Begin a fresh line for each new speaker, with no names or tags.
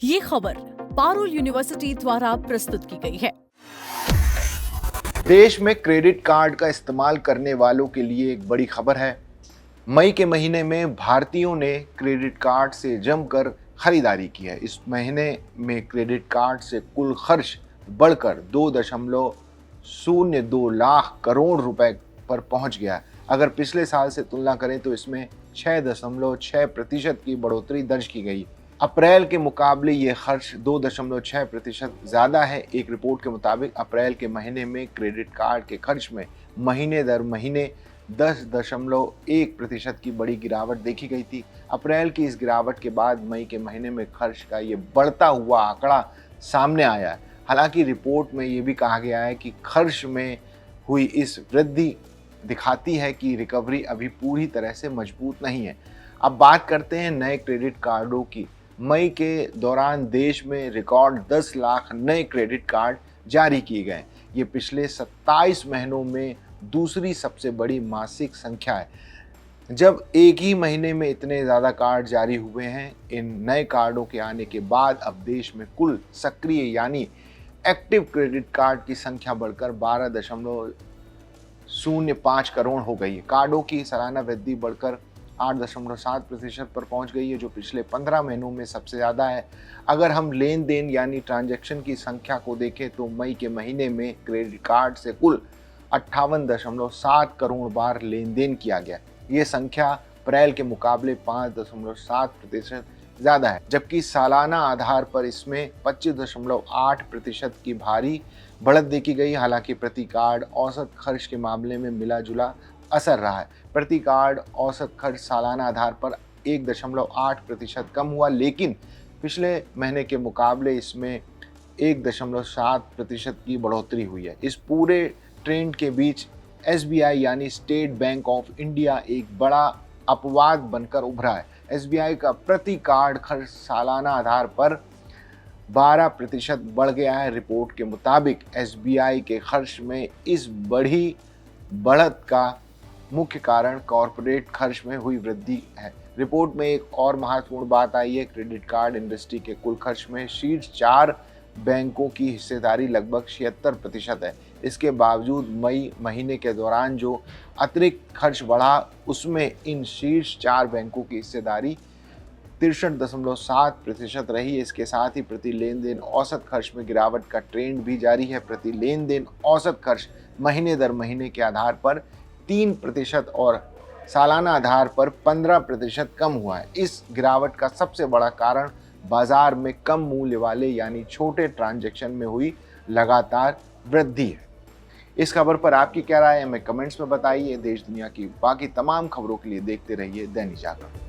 ये खबर पारुल यूनिवर्सिटी द्वारा प्रस्तुत की गई है।
देश में क्रेडिट कार्ड का इस्तेमाल करने वालों के लिए एक बड़ी खबर है। मई के महीने में भारतीयों ने क्रेडिट कार्ड से जमकर खरीदारी की है। इस महीने में क्रेडिट कार्ड से कुल खर्च बढ़कर 2.02 लाख करोड़ रुपए पर पहुंच गया। अगर पिछले साल से तुलना करें तो इसमें 6.6% की बढ़ोतरी दर्ज की गई। अप्रैल के मुकाबले ये खर्च 2.6% ज़्यादा है। एक रिपोर्ट के मुताबिक अप्रैल के महीने में क्रेडिट कार्ड के खर्च में महीने दर महीने 10.1% की बड़ी गिरावट देखी गई थी। अप्रैल की इस गिरावट के बाद मई के महीने में खर्च का ये बढ़ता हुआ आंकड़ा सामने आया है। हालांकि रिपोर्ट में ये भी कहा गया है कि खर्च में हुई इस वृद्धि दिखाती है कि रिकवरी अभी पूरी तरह से मजबूत नहीं है। अब बात करते हैं नए क्रेडिट कार्डों की। मई के दौरान देश में रिकॉर्ड 10 लाख नए क्रेडिट कार्ड जारी किए गए। ये पिछले 27 महीनों में दूसरी सबसे बड़ी मासिक संख्या है। जब एक ही महीने में इतने ज़्यादा कार्ड जारी हुए हैं, इन नए कार्डों के आने के बाद अब देश में कुल सक्रिय यानी एक्टिव क्रेडिट कार्ड की संख्या बढ़कर 12.05 करोड़ हो गई है। कार्डों की सालाना वृद्धि बढ़कर 8.7% पर पहुंच गई है, जो पिछले 15 महीनों में सबसे ज़्यादा है। अगर हम लेन देन यानी ट्रांजैक्शन की संख्या को देखें तो मई के महीने में क्रेडिट कार्ड से कुल 58.7 करोड़ बार लेन देन किया गया। ये संख्या अप्रैल के मुकाबले 5.7% ज़्यादा है, जबकि सालाना आधार पर इसमें 25.8% की भारी बढ़त देखी गई। हालांकि प्रति कार्ड औसत खर्च के मामले में मिला जुला असर रहा है। प्रति कार्ड औसत खर्च सालाना आधार पर 1.8% कम हुआ, लेकिन पिछले महीने के मुकाबले इसमें 1.7% की बढ़ोतरी हुई है। इस पूरे ट्रेंड के बीच एसबीआई यानी स्टेट बैंक ऑफ इंडिया एक बड़ा अपवाद बनकर उभरा है। एसबीआई का प्रति कार्ड खर्च सालाना आधार पर 12% बढ़ गया है। रिपोर्ट के मुताबिक एसबीआई के खर्च में इस बड़ी बढ़त का मुख्य कारण कॉरपोरेट खर्च में हुई वृद्धि है। रिपोर्ट में एक और महत्वपूर्ण बात आई है। क्रेडिट कार्ड इंडस्ट्री के कुल खर्च में शीर्ष 4 बैंकों की हिस्सेदारी लगभग 76% है। इसके बावजूद मई महीने के दौरान जो अतिरिक्त खर्च बढ़ा, उसमें इन शीर्ष 4 बैंकों की हिस्सेदारी 63.7% रही है। इसके साथ ही प्रति लेन देन औसत खर्च में गिरावट का ट्रेंड भी जारी है। प्रति लेन देन औसत खर्च महीने दर महीने के आधार पर 3% और सालाना आधार पर 15% कम हुआ है। इस गिरावट का सबसे बड़ा कारण बाजार में कम मूल्य वाले यानी छोटे ट्रांजैक्शन में हुई लगातार वृद्धि है। इस खबर पर आपकी क्या राय है, हमें कमेंट्स में बताइए। देश दुनिया की बाकी तमाम खबरों के लिए देखते रहिए दैनिक जागरण।